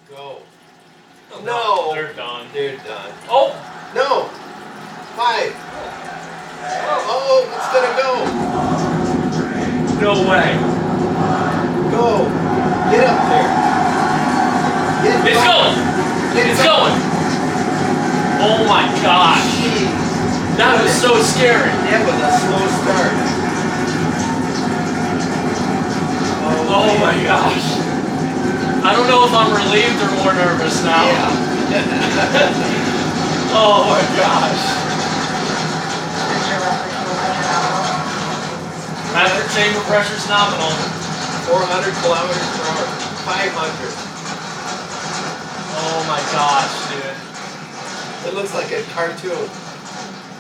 Go. No! They're done. They're done. Oh! No! 5. Oh, it's gonna go. No way. Go. Get up there. It's going. It's going. Oh my gosh. Jeez. That was so scary. That was a slow start. Oh my gosh. I don't know if I'm relieved or more nervous now. Yeah. Oh my gosh. Master chamber pressure's nominal. 400 kilometers per hour. 500. Oh my gosh, dude. It looks like a cartoon.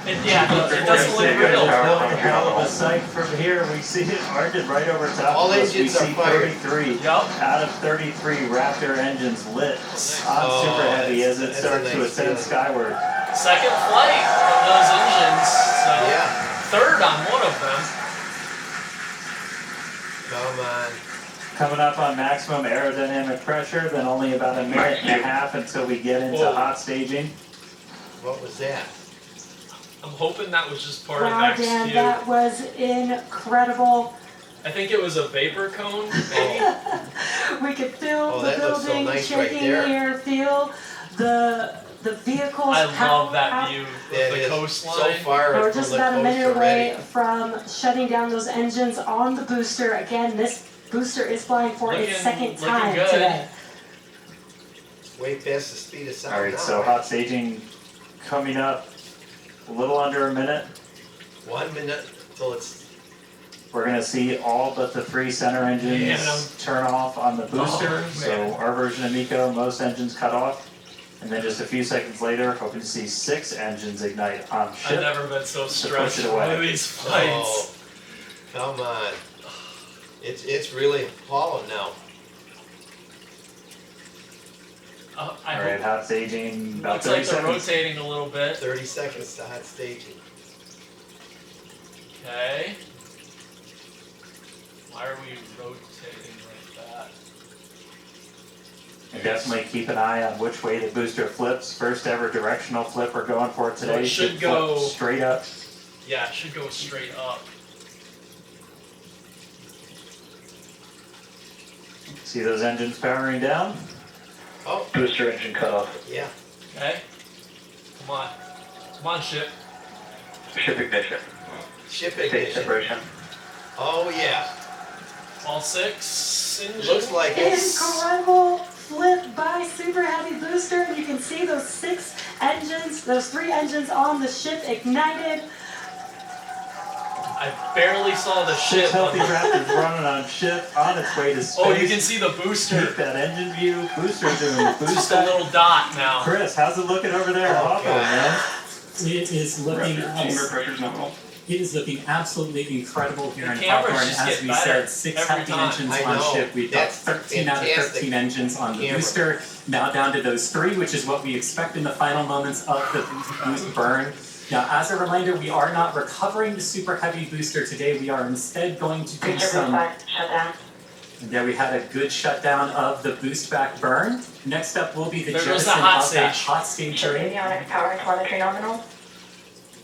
It doesn't look real. A hell of a sight from here. We see it arced right over top All of us. We engines are see fired. 33 out of 33 Raptor engines lit on Super Heavy as it starts to ascend skyward. Second flight of those engines. So Yeah. third on one of them. Come on. Coming up on maximum aerodynamic pressure, then only about a minute and a half until we get into hot staging. What was that? I'm hoping that was just part of Wow, Max Dan, Q. that was incredible. I think it was a vapor cone, maybe. We could feel the that looks so building nice right shaking there. here, feel the vehicles. I love power that out. view That of the is coastline. so far We're from just the about a coast minute already. away from shutting down those engines on the booster. Again, this booster is flying for its second time good. today. Way past the speed of sound. All right, now, so hot staging coming up a little under a minute. 1 minute till it's. We're going to see all but the 3 center engines turn off on the booster. So our version of MECO, most engines cut off. And then just a few seconds later, hoping to see 6 engines ignite on ship. I've never been so push stressed it in away. one of these flights. Oh, come on. It's really falling now. All right, hot staging about Looks 30 like they're seconds. rotating a little bit. 30 seconds to hot staging. Okay. Why are we rotating like that? And definitely keep an eye on which way the booster flips. First ever directional flip we're going for today. it should flip go straight up. Yeah, it should go straight up. See those engines powering down? Oh, Booster engine cut off. yeah. Okay. Come on. Come on, ship. Ship ignition. Ship State ignition. separation. Oh, yeah. All 6 engines. Looks like it's. Incredible flip by Super Heavy Booster. You can see those 6 engines, those 3 engines on the ship ignited. I barely saw the 6 ship. healthy Raptors running on ship on its way to space. Oh, you can see the booster. Keep that engine view. Booster doing boost Just a little dot now. Chris, how's it looking over there? Oh, Awful, man. It is looking Chamber pressure's nominal. It is looking absolutely incredible here The in cameras Hawthorne. just As get we better said, 6 every healthy time. engines I on know. ship. We've got That's 13 out of fantastic 13 engines on the camera. booster. Now down to those 3, which is what we expect in the final moments of the boost burn. Now, as a reminder, we are not recovering the Super Heavy booster today. We are instead going to do some. Shutdown. And there we had a good shutdown of the boost back burn. Next up will be the There goes the jettison hot of that stage. hot stage ring. Avionics power telemetry nominal.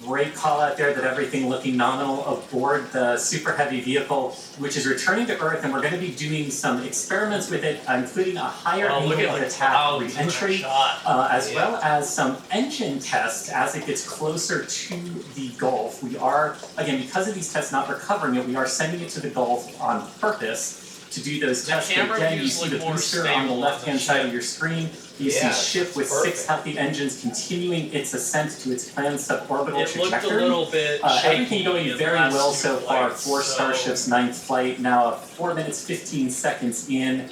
Great call out there that everything looking nominal aboard the Super Heavy vehicle, which is returning to Earth, and we're going to be doing some experiments with it, including a higher Look angle at of the attack clouds in that re-entry, shot. as well as some engine tests as it gets closer to the Gulf. We are, again, because of these tests not recovering it, we are sending it to the Gulf on purpose to do those The tests. camera Again, you views see look the more booster on stable the on left-hand the side ship. of your screen. You Yeah, see ship with perfect. 6 healthy engines continuing its ascent to its planned suborbital It looked a trajectory. little bit shaky. Everything going in the very last well two so far flights, for so- Starship's 9th flight. Now 4 minutes 15 seconds in.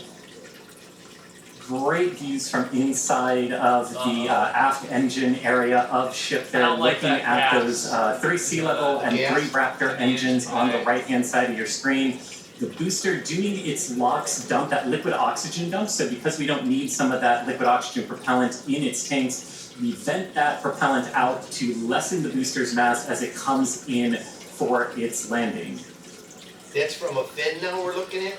Great views from inside of the aft engine area of ship there, I don't like looking that at gas. those 3 sea level and Gas. 3 Raptor engines on the right-hand side of your screen. The booster doing its LOX dump, that liquid oxygen dump, so because we don't need some of that liquid oxygen propellant in its tanks, we vent that propellant out to lessen the booster's mass as it comes in for its landing. That's from a fin now we're looking at?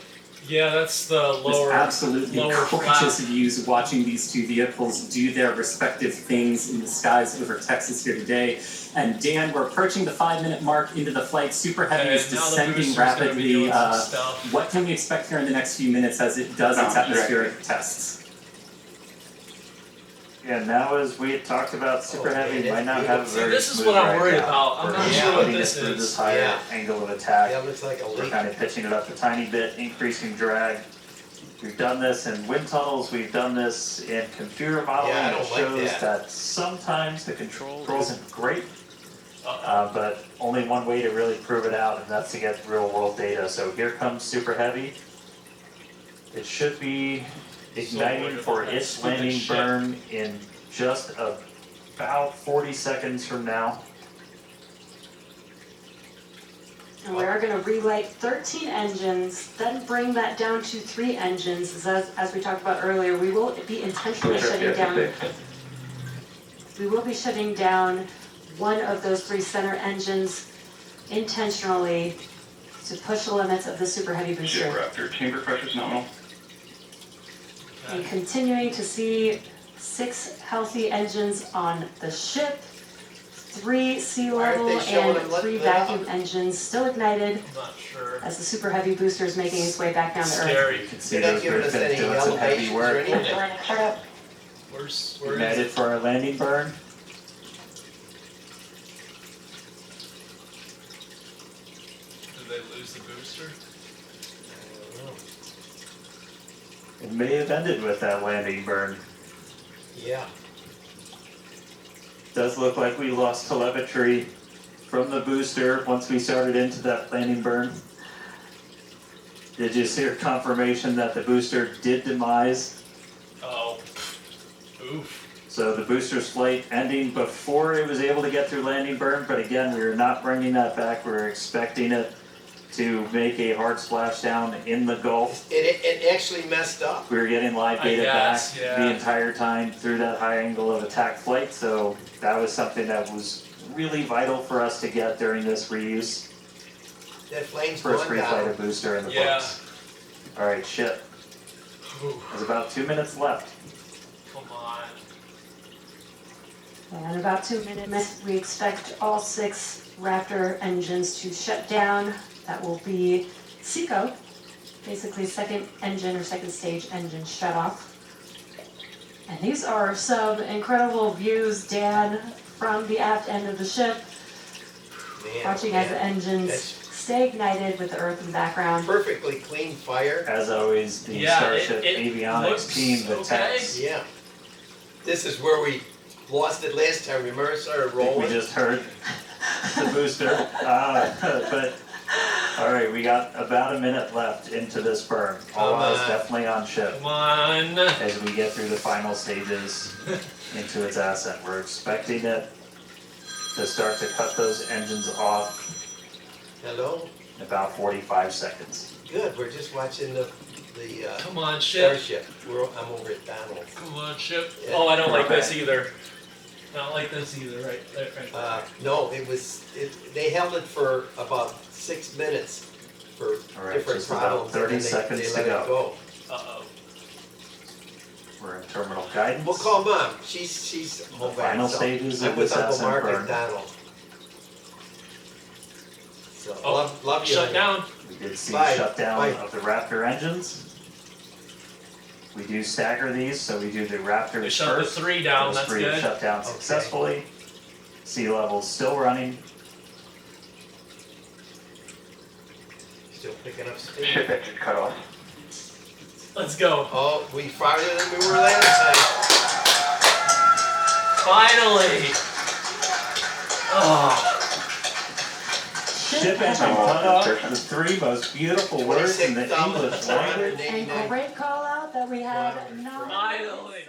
Yeah, that's the lower. Just absolutely lower gorgeous flap. views watching these two vehicles do their respective things in the skies over Texas here today. And Dan, we're approaching the 5-minute mark into the flight. Super Heavy is now the descending booster's gonna be rapidly. doing some stuff. What can we expect here in the next few minutes as it does its atmospheric tests? Yeah, now as we had talked about, Super Heavy Okay, might not that's have a beautiful. very This is smooth what I'm ride worried now. about. I'm We're not sure what putting this it through is. this higher Yeah. angle of attack. Yeah, looks like a We're leak. kind of pitching it up a tiny bit, increasing drag. We've done this in wind tunnels, we've done this in computer modeling. Yeah, I It don't like shows that. that sometimes the control isn't great, Uh-oh. but only one way to really prove it out, and that's to get real world data. So here comes Super Heavy. It should be igniting worried for about that its stupid landing ship. burn in just about 40 seconds from now. And we are gonna relight 13 engines, then bring that down to 3 engines. As we talked about earlier, we will be intentionally shutting down. We will be shutting down one of those 3 center engines intentionally to push the limits of the Super Heavy booster. Ship Raptor, chamber pressure's nominal. And continuing to see 6 healthy engines on the ship, 3 sea Why aren't level they showing and them 3 lit up? vacuum engines still ignited I'm not sure. as the Super Heavy booster is making its way back down to Earth. Scary. You can see They're not those giving birds us any doing some heavy elevations or work. anything. Where's Ignited it? for our landing burn. Did they lose the booster? It may have ended with that landing burn. Yeah. Does look like we lost telemetry from the booster once we started into that landing burn. Did you see confirmation that the booster did demise? Oh. Oof. So the booster's flight ending before it was able to get through landing burn, but again, we are not bringing that back. We're expecting it to make a hard splashdown in the Gulf. It actually messed up. We were getting live I data guess, back yeah. the entire time through that high angle of attack flight, so that was something that was really vital for us to get during this reuse. That flame's First going reflight down. of booster in the Yeah. books. Alright, ship. Ooh, There's about 2 minutes left. come on. And in about 2 minutes, we expect all 6 Raptor engines to shut down. That will be SECO, basically second engine or second stage engine shut off. And these are some incredible views, Dan, from the aft end of the ship, Man, watching as the man. engines That's stay ignited with the Earth in the background. perfectly clean fire. As always, the Yeah, Starship it avionics looks team, the okay. techs. Yeah. This is where we lost it last time. Remember, it started I think we rolling. just heard the booster. But all right, we got about a minute left into this burn. All Come eyes on. definitely on ship Come on. as we get through the final stages into its ascent. We're expecting it to start to cut those engines off Hello. in about 45 seconds. Good. We're just watching the Come on, ship. Starship. I'm over at Donald's. Come on, ship. Yeah. Oh, I don't like Okay. this either. I don't like this either. Right there. Right there. No, they held it for about 6 minutes for All right, different just about problems. 30 and then seconds they to let go. it go. Uh-oh. We're in terminal guidance. We'll call Mom. She's home by Final herself. stages I'm of with this Uncle ascent Mark burn. at Donald. So Oh, love you. Shut honey. down. We did see Bye. shutdown Bye. of the Raptor engines. We do stagger these, so we do the Raptors We shut the first. 3 down. Those That's 3 have good. shut down Okay. successfully. Sea levels still running. Still picking up speed. Ship engine cut off. Let's go. Oh, we farther than we were last time. Finally. Oh. Ship engine cut off, the 3 most beautiful words in the English language. And great call out that we had not. Finally.